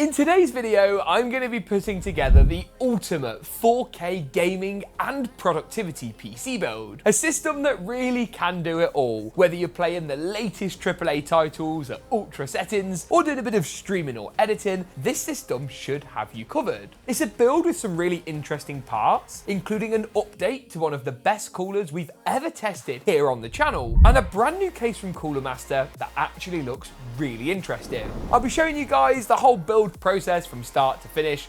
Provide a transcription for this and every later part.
In today's video, I'm going to be putting together the ultimate 4K gaming and productivity PC build. A system that really can do it all, whether you're playing the latest AAA titles at ultra settings or doing a bit of streaming or editing, this system should have you covered. It's a build with some really interesting parts, including an update to one of the best coolers we've ever tested here on the channel, and a brand new case from Cooler Master that actually looks really interesting. I'll be showing you guys the whole build process from start to finish.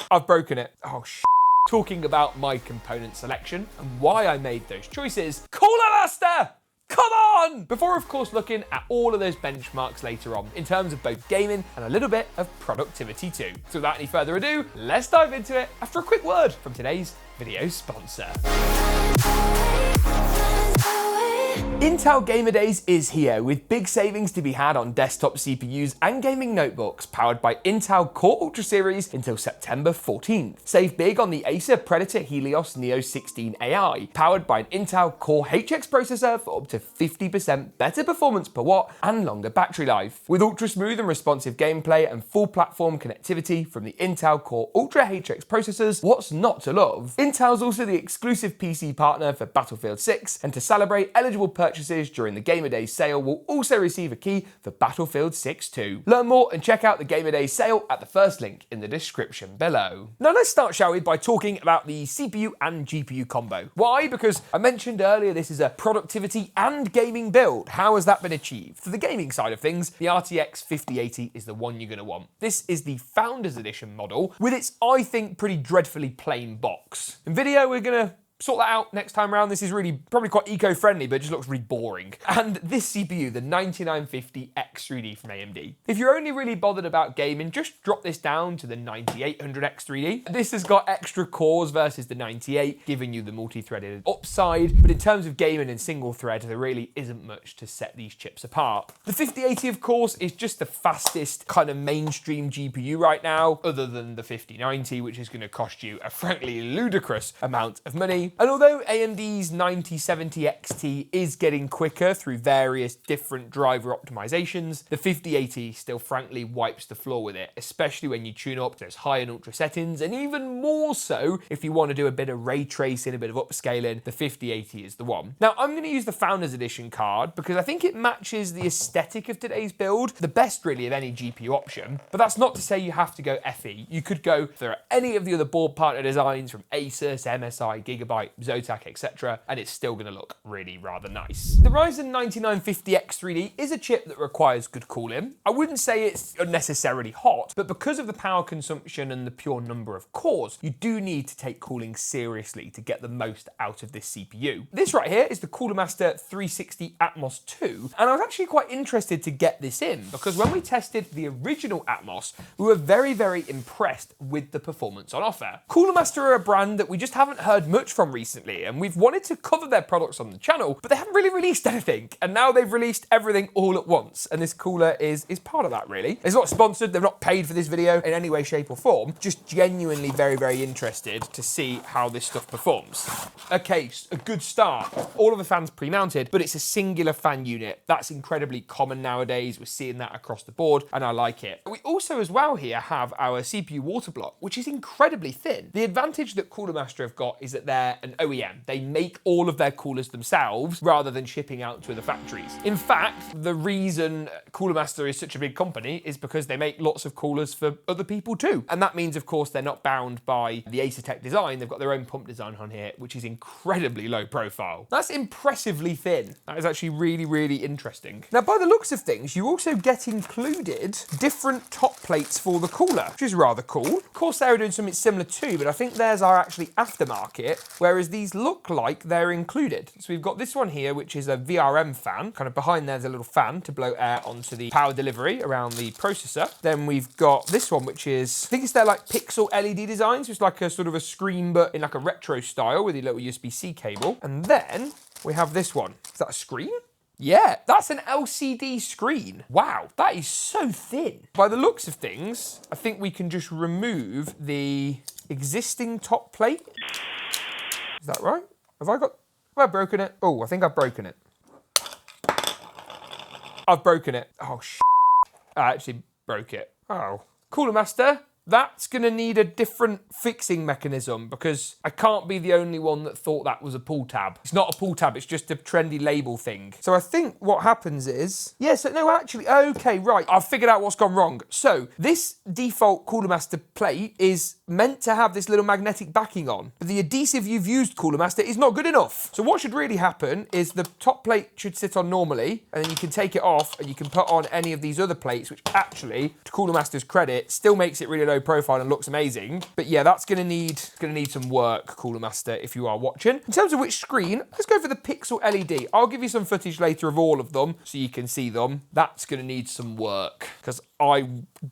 I've broken it. Oh, talking about my component selection and why I made those choices. Cooler Master! Come on! Before, of course, looking at all of those benchmarks later on in terms of both gaming and a little bit of productivity too. So without any further ado, let's dive into it after a quick word from today's video sponsor. Intel Gamer Days is here, with big savings to be had on desktop CPUs and gaming notebooks powered by Intel Core Ultra Series until September 14th. Save big on the Acer Predator Helios Neo 16 AI, powered by an Intel Core HX processor for up to 50% better performance per watt and longer battery life. With ultra smooth and responsive gameplay and full platform connectivity from the Intel Core Ultra HX processors, what's not to love? Intel's also the exclusive PC partner for Battlefield 6, and to celebrate, eligible purchases during the Gamer Days sale will also receive a key for Battlefield 6 too. Learn more and check out the Gamer Days sale at the first link in the description below. Now let's start, shall we, by talking about the CPU and GPU combo. Why? Because I mentioned earlier this is a productivity and gaming build. How has that been achieved? For the gaming side of things, the RTX 5080 is the one you're going to want. This is the Founders Edition model with its, I think, pretty dreadfully plain box. NVIDIA, we're going to sort that out next time around. This is really probably quite eco-friendly, but it just looks really boring. And this CPU, the 9950X3D from AMD. If you're only really bothered about gaming, just drop this down to the 9800X3D. This has got extra cores versus the 98, giving you the multi-threaded upside. But in terms of gaming and single thread, there really isn't much to set these chips apart. The 5080, of course, is just the fastest kind of mainstream GPU right now, other than the 5090, which is going to cost you a frankly ludicrous amount of money. And although AMD's 9070 XT is getting quicker through various different driver optimizations, the 5080 still frankly wipes the floor with it, especially when you tune up those high and ultra settings, and even more so if you want to do a bit of ray tracing, a bit of upscaling, the 5080 is the one. Now I'm going to use the Founders Edition card because I think it matches the aesthetic of today's build, the best really of any GPU option, but that's not to say you have to go FE. You could go for any of the other board partner designs from Asus, MSI, GeekaWhat, Zotac, etc., and it's still going to look really rather nice. The Ryzen 9950X3D is a chip that requires good cooling. I wouldn't say it's unnecessarily hot, but because of the power consumption and the pure number of cores, you do need to take cooling seriously to get the most out of this CPU. This right here is the Cooler Master 360 Atmos 2, and I was actually quite interested to get this in because when we tested the original Atmos, we were very, very impressed with the performance on offer. Cooler Master are a brand that we just haven't heard much from recently, and we've wanted to cover their products on the channel, but they haven't really released anything, and now they've released everything all at once, and this cooler is part of that, really. It's not sponsored, they've not paid for this video in any way, shape or form, just genuinely very, very interested to see how this stuff performs. Okay, a good start. All of the fans pre-mounted, but it's a singular fan unit. That's incredibly common nowadays. We're seeing that across the board, and I like it. We also as well here have our CPU water block, which is incredibly thin. The advantage that Cooler Master have got is that they're an OEM. They make all of their coolers themselves rather than shipping out to other factories. In fact, the reason Cooler Master is such a big company is because they make lots of coolers for other people too. And that means, of course, they're not bound by the Acertech design. They've got their own pump design on here, which is incredibly low profile. That's impressively thin. That is actually really, really interesting. Now, by the looks of things, you also get included different top plates for the cooler, which is rather cool. Of course, they're doing something similar too, but I think theirs are actually aftermarket, whereas these look like they're included. So we've got this one here, which is a VRM fan. Kind of behind there's a little fan to blow air onto the power delivery around the processor. Then we've got this one, which is, I think it's their like pixel LED designs. It's like a sort of a screen, but in like a retro style with a little USB-C cable. And then we have this one. Is that a screen? Yeah, that's an LCD screen. Wow, that is so thin. By the looks of things, I think we can just remove the existing top plate. Is that right? Have I broken it? Oh, I think I've broken it. I've broken it. Oh, I actually broke it. Oh, Cooler Master, that's going to need a different fixing mechanism because I can't be the only one that thought that was a pull tab. It's not a pull tab, it's just a trendy label thing. So I think what happens is, yes, no, actually, okay, right, I've figured out what's gone wrong. So this default Cooler Master plate is meant to have this little magnetic backing on, but the adhesive you've used, Cooler Master, is not good enough. So what should really happen is the top plate should sit on normally, and then you can take it off and you can put on any of these other plates, which actually, to Cooler Master's credit, still makes it really low profile and looks amazing. But yeah, that's gonna need some work, Cooler Master, if you are watching. In terms of which screen, let's go for the Pixel LED. I'll give you some footage later of all of them so you can see them. That's gonna need some work because I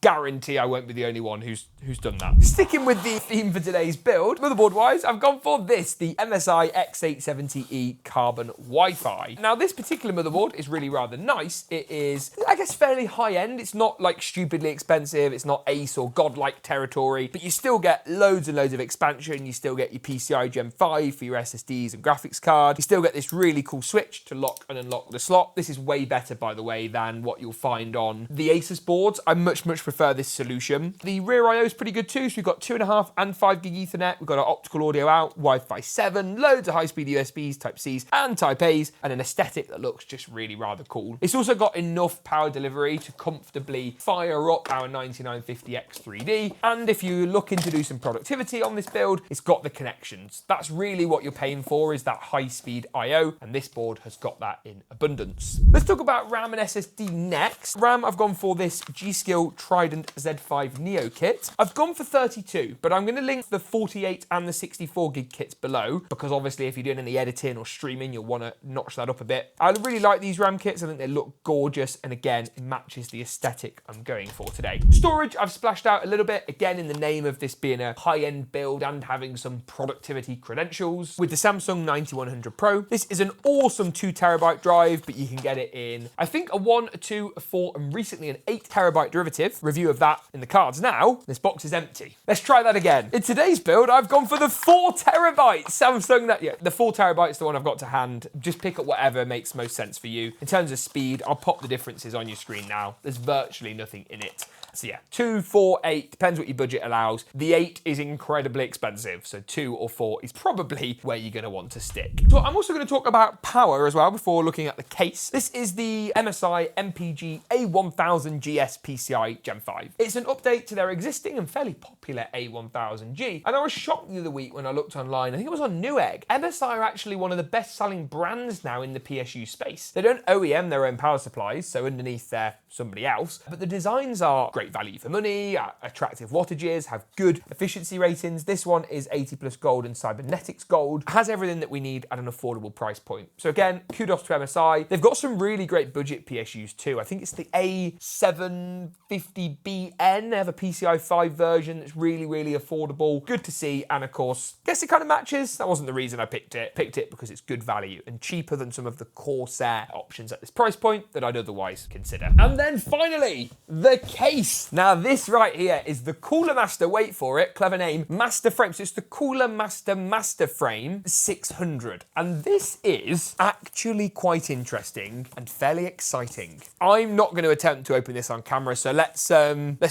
guarantee I won't be the only one who's done that. Sticking with the theme for today's build, motherboard-wise, I've gone for this, the MSI X870E Carbon Wi-Fi. Now, this particular motherboard is really rather nice. It is, I guess, fairly high-end. It's not like stupidly expensive. It's not Ace or godlike territory, but you still get loads and loads of expansion. You still get your PCI Gen 5 for your SSDs and graphics card. You still get this really cool switch to lock and unlock the slot. This is way better, by the way, than what you'll find on the Asus boards. I much prefer this solution. The rear I/O is pretty good too, so we've got 2.5 and 5 gig Ethernet. We've got our optical audio out, Wi-Fi 7, loads of high-speed USBs, Type-Cs and Type-As, and an aesthetic that looks just really rather cool. It's also got enough power delivery to comfortably fire up our 9950X3D, and if you're looking to do some productivity on this build, it's got the connections. That's really what you're paying for, is that high-speed I/O, and this board has got that in abundance. Let's talk about RAM and SSD next. RAM, I've gone for this Skill Trident Z5 Neo kit. I've gone for 32, but I'm going to link the 48 and the 64 gig kits below, because obviously if you're doing any editing or streaming, you'll want to notch that up a bit. I really like these RAM kits. I think they look gorgeous, and again, it matches the aesthetic I'm going for today. Storage, I've splashed out a little bit, again, in the name of this being a high-end build and having some productivity credentials. With the Samsung 9100 Pro, this is an awesome 2TB drive, but you can get it in, I think, a 1, a 2, a 4, and recently an 8TB derivative. Review of that in the cards now. This box is empty. Let's try that again. In today's build, I've gone for the 4TB Samsung. The 4TB is the one I've got to hand. Just pick up whatever makes most sense for you. In terms of speed, I'll pop the differences on your screen now. There's virtually nothing in it. So yeah, 2, 4, 8, depends what your budget allows. The 8 is incredibly expensive, so 2 or 4 is probably where you're going to want to stick. So I'm also going to talk about power as well before looking at the case. This is the MSI MPG A1000GS PCI Gen 5. It's an update to their existing and fairly popular A1000G, and I was shocked the other week when I looked online. I think it was on Newegg. MSI are actually one of the best-selling brands now in the PSU space. They don't OEM their own power supplies, so underneath they're somebody else, but the designs are great value for money, attractive wattages, have good efficiency ratings. This one is 80+ gold and cybernetics gold. Has everything that we need at an affordable price point. So again, kudos to MSI. They've got some really great budget PSUs too. I think it's the A750BN. They have a PCI 5 version that's really affordable. Good to see, and of course, guess it kind of matches. That wasn't the reason I picked it. Picked it because it's good value and cheaper than some of the Corsair options at this price point that I'd otherwise consider. And then finally, the case. Now this right here is the Cooler Master, wait for it, clever name, MasterFrame. So it's the Cooler Master MasterFrame 600. And this is actually quite interesting and fairly exciting. I'm not going to attempt to open this on camera, so let's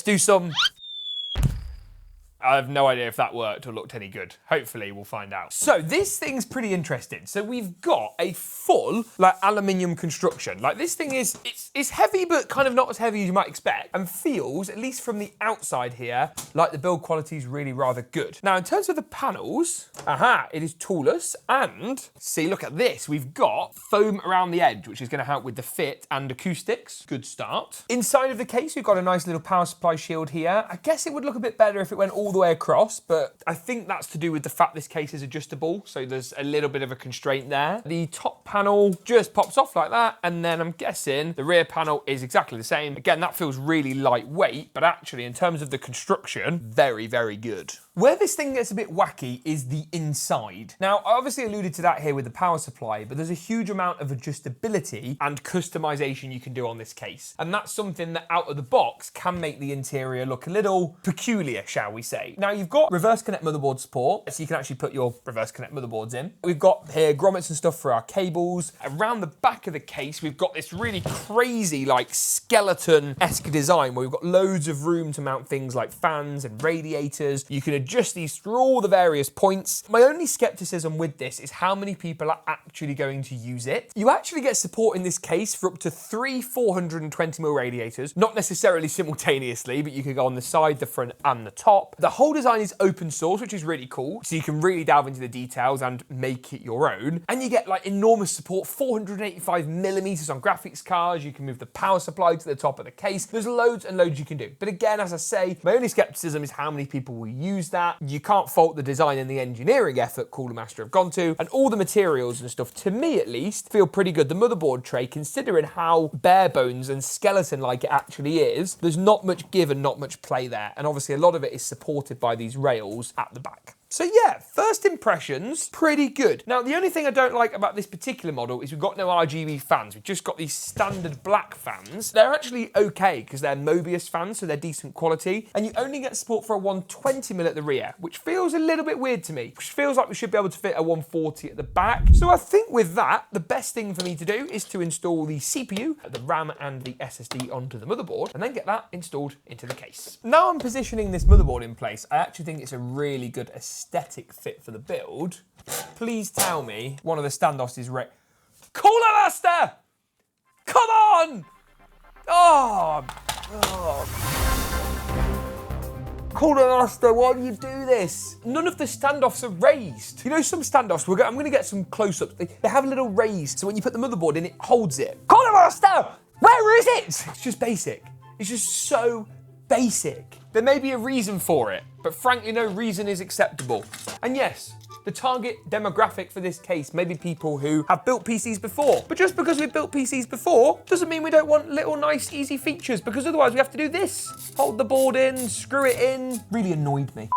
do some... I have no idea if that worked or looked any good. Hopefully we'll find out. So this thing's pretty interesting. So we've got a full aluminium construction. This thing is, it's heavy, but kind of not as heavy as you might expect, and feels, at least from the outside here, like the build quality is really rather good. Now in terms of the panels, it is toolless, and see, look at this. We've got foam around the edge, which is going to help with the fit and acoustics. Good start. Inside of the case, we've got a nice little power supply shield here. I guess it would look a bit better if it went all the way across, but I think that's to do with the fact this case is adjustable, so there's a little bit of a constraint there. The top panel just pops off like that, and then I'm guessing the rear panel is exactly the same. Again, that feels really lightweight, but actually in terms of the construction, very good. Where this thing gets a bit wacky is the inside. Now, I obviously alluded to that here with the power supply, but there's a huge amount of adjustability and customization you can do on this case. And that's something that out of the box can make the interior look a little peculiar, shall we say. Now, you've got reverse connect motherboard support, so you can actually put your reverse connect motherboards in. We've got here grommets and stuff for our cables. Around the back of the case, we've got this really crazy, like, skeleton-esque design where we've got loads of room to mount things like fans and radiators. You can adjust these through all the various points. My only skepticism with this is how many people are actually going to use it. You actually get support in this case for up to 3 420mm radiators, not necessarily simultaneously, but you could go on the side, the front, and the top. The whole design is open source, which is really cool, so you can really delve into the details and make it your own. And you get like enormous support, 485mm on graphics cards. You can move the power supply to the top of the case. There's loads and loads you can do. But again, as I say, my only skepticism is how many people will use that. You can't fault the design and the engineering effort Cooler Master have gone to, and all the materials and stuff, to me at least, feel pretty good. The motherboard tray, considering how bare bones and skeleton-like it actually is, there's not much give and not much play there. And obviously a lot of it is supported by these rails at the back. So yeah, first impressions, pretty good. Now, the only thing I don't like about this particular model is we've got no RGB fans. We've just got these standard black fans. They're actually okay because they're Mobius fans, so they're decent quality. And you only get support for a 120mm at the rear, which feels a little bit weird to me, which feels like we should be able to fit a 140 at the back. So I think with that, the best thing for me to do is to install the CPU, the RAM and the SSD onto the motherboard, and then get that installed into the case. Now I'm positioning this motherboard in place, I actually think it's a really good aesthetic fit for the build. Please tell me one of the standoffs is Cooler Master! Come on! Oh. Cooler Master, why do you do this? None of the standoffs are raised. You know, some standoffs, I'm going to get some close-ups. They have a little raise, so when you put the motherboard in, it holds it. Cooler Master! Where is it? It's just basic. It's just so basic. There may be a reason for it, but frankly, no reason is acceptable. And yes, the target demographic for this case may be people who have built PCs before. But just because we've built PCs before doesn't mean we don't want little nice easy features, because otherwise we have to do this. Hold the board in, screw it in. Really annoyed me.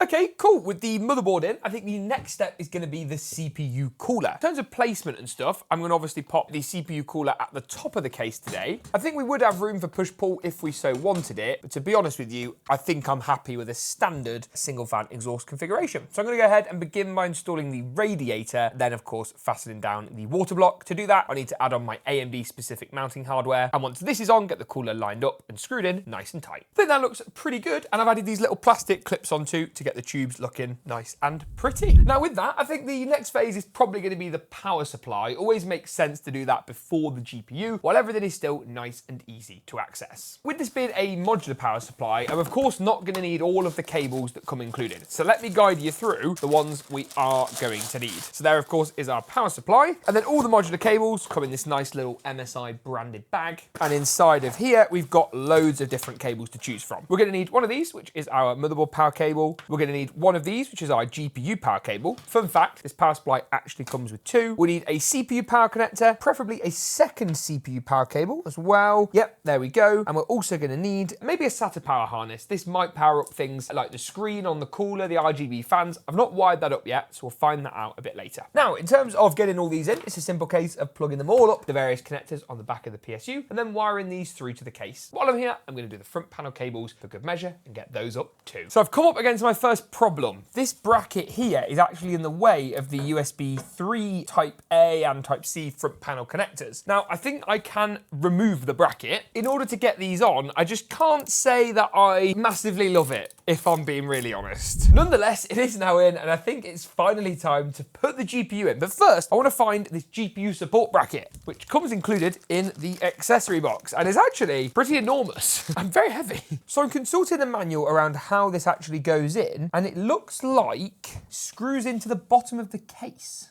Okay, cool. With the motherboard in, I think the next step is going to be the CPU cooler. In terms of placement and stuff, I'm going to obviously pop the CPU cooler at the top of the case today. I think we would have room for push-pull if we so wanted it, but to be honest with you, I think I'm happy with a standard single-fan exhaust configuration. So I'm going to go ahead and begin by installing the radiator, then of course fastening down the water block. To do that, I need to add on my AMD-specific mounting hardware, and once this is on, get the cooler lined up and screwed in nice and tight. I think that looks pretty good, and I've added these little plastic clips onto to get the tubes looking nice and pretty. Now with that, I think the next phase is probably going to be the power supply. Always makes sense to do that before the GPU, while everything is still nice and easy to access. With this being a modular power supply, I'm of course not going to need all of the cables that come included. So let me guide you through the ones we are going to need. So there of course is our power supply, and then all the modular cables come in this nice little MSI branded bag. And inside of here, we've got loads of different cables to choose from. We're going to need one of these, which is our motherboard power cable. We're going to need one of these, which is our GPU power cable. Fun fact, this power supply actually comes with two. We need a CPU power connector, preferably a second CPU power cable as well. Yep, there we go. And we're also going to need maybe a SATA power harness. This might power up things like the screen on the cooler, the RGB fans. I've not wired that up yet, so we'll find that out a bit later. Now, in terms of getting all these in, it's a simple case of plugging them all up, the various connectors on the back of the PSU, and then wiring these through to the case. While I'm here, I'm going to do the front panel cables for good measure and get those up too. So I've come up against my first problem. This bracket here is actually in the way of the USB 3 Type A and Type C front panel connectors. Now, I think I can remove the bracket. In order to get these on, I just can't say that I massively love it, if I'm being really honest. Nonetheless, it is now in, and I think it's finally time to put the GPU in. But first, I want to find this GPU support bracket, which comes included in the accessory box, and is actually pretty enormous and very heavy. So I'm consulting a manual around how this actually goes in, and it looks like screws into the bottom of the case.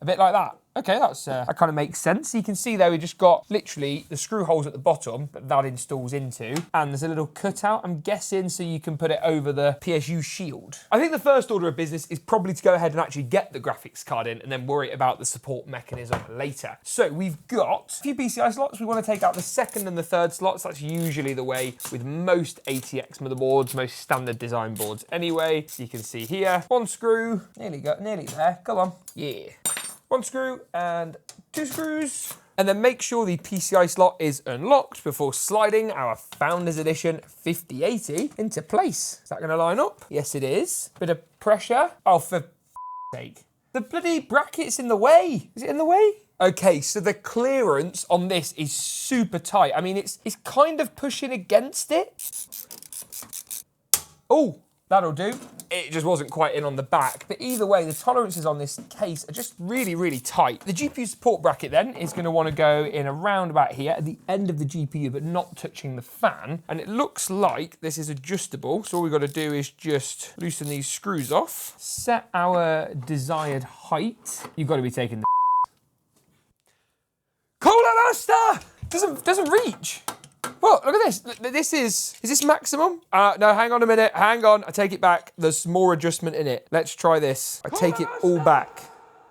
A bit like that. Okay, that kind of makes sense. You can see there we just got literally the screw holes at the bottom that installs into, and there's a little cutout, I'm guessing, so you can put it over the PSU shield. I think the first order of business is probably to go ahead and actually get the graphics card in and then worry about the support mechanism later. So we've got a few PCI slots. We want to take out the second and the third slots. That's usually the way with most ATX motherboards, most standard design boards anyway. So you can see here, one screw, nearly there, come on, yeah. One screw and two screws. And then make sure the PCI slot is unlocked before sliding our Founders Edition 5080 into place. Is that gonna line up? Yes, it is. Bit of pressure. Oh, for sake. The bloody bracket's in the way. Is it in the way? Okay, so the clearance on this is super tight. I mean, it's kind of pushing against it. Oh, that'll do. It just wasn't quite in on the back. But either way, the tolerances on this case are just really, really tight. The GPU support bracket then is gonna wanna go in around about here at the end of the GPU, but not touching the fan. And it looks like this is adjustable. So all we've gotta do is just loosen these screws off, set our desired height. You've gotta be taking the Cooler Master! Doesn't reach. Well, look at this. Is this maximum? No, hang on a minute. Hang on, I take it back. There's more adjustment in it. Let's try this. I take it all back.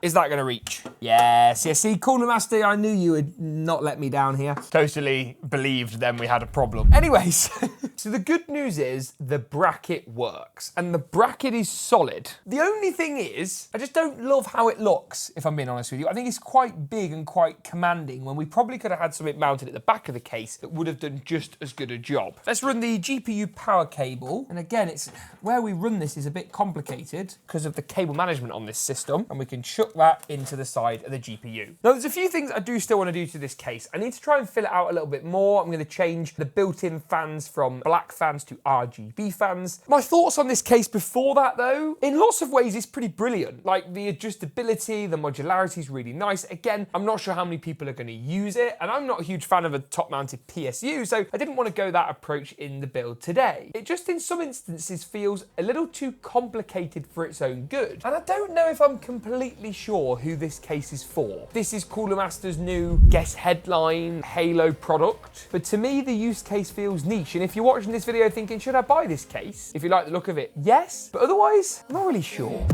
Is that gonna reach? Yes, yeah, see, Cooler Master, I knew you would not let me down here. Totally believed then we had a problem. Anyways, so the good news is the bracket works and the bracket is solid. The only thing is, I just don't love how it looks, if I'm being honest with you. I think it's quite big and quite commanding when we probably could have had something mounted at the back of the case that would have done just as good a job. Let's run the GPU power cable. And again, it's where we run this is a bit complicated because of the cable management on this system, and we can chuck that into the side of the GPU. Now, there's a few things I do still want to do to this case. I need to try and fill it out a little bit more. I'm going to change the built-in fans from black fans to RGB fans. My thoughts on this case before that, though, in lots of ways, it's pretty brilliant. Like, the adjustability, the modularity is really nice. Again, I'm not sure how many people are going to use it, and I'm not a huge fan of a top-mounted PSU, so I didn't want to go that approach in the build today. It just, in some instances, feels a little too complicated for its own good, and I don't know if I'm completely sure who this case is for. This is Cooler Master's new guest headline Halo product, but to me the use case feels niche, and if you're watching this video thinking, should I buy this case? If you like the look of it, yes, but otherwise, I'm not really sure.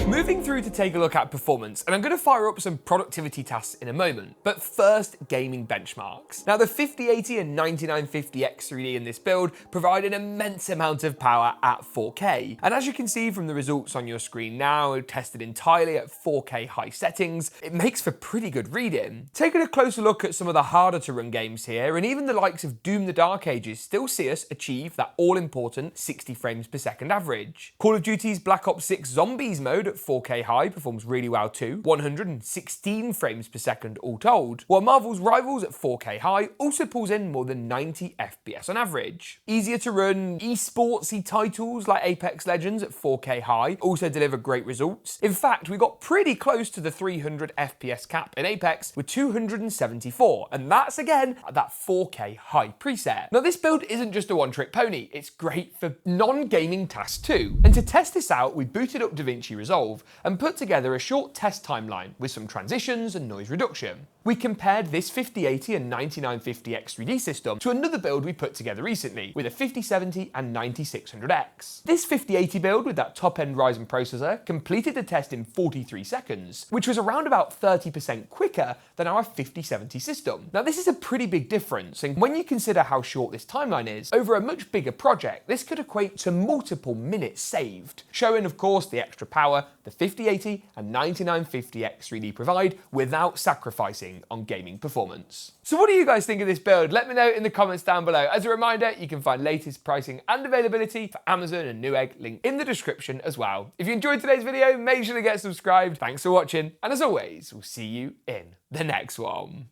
Moving through to take a look at performance, and I'm going to fire up some productivity tasks in a moment, but first, gaming benchmarks. Now, the 5080 and 9950X3D in this build provide an immense amount of power at 4K, and as you can see from the results on your screen now, tested entirely at 4K high settings, it makes for pretty good reading. Taking a closer look at some of the harder to run games here, and even the likes of Doom the Dark Ages still see us achieve that all-important 60 frames per second average. Call of Duty's Black Ops 6 Zombies mode at 4K high performs really well too, 116 frames per second all told, while Marvel's Rivals at 4K high also pulls in more than 90 FPS on average. Easier to run esportsy titles like Apex Legends at 4K high also deliver great results. In fact, we got pretty close to the 300 FPS cap in Apex with 274, and that's again at that 4K high preset. Now, this build isn't just a one-trick pony, it's great for non-gaming tasks too. And to test this out, we booted up DaVinci Resolve and put together a short test timeline with some transitions and noise reduction. We compared this 5080 and 9950X3D system to another build we put together recently with a 5070 and 9600X. This 5080 build with that top-end Ryzen processor completed the test in 43 seconds, which was around about 30% quicker than our 5070 system. Now, this is a pretty big difference, and when you consider how short this timeline is, over a much bigger project, this could equate to multiple minutes saved, showing, of course, the extra power the 5080 and 9950X3D provide without sacrificing on gaming performance. So what do you guys think of this build? Let me know in the comments down below. As a reminder, you can find latest pricing and availability for Amazon and Newegg linked in the description as well. If you enjoyed today's video, make sure to get subscribed. Thanks for watching, and as always, we'll see you in the next one.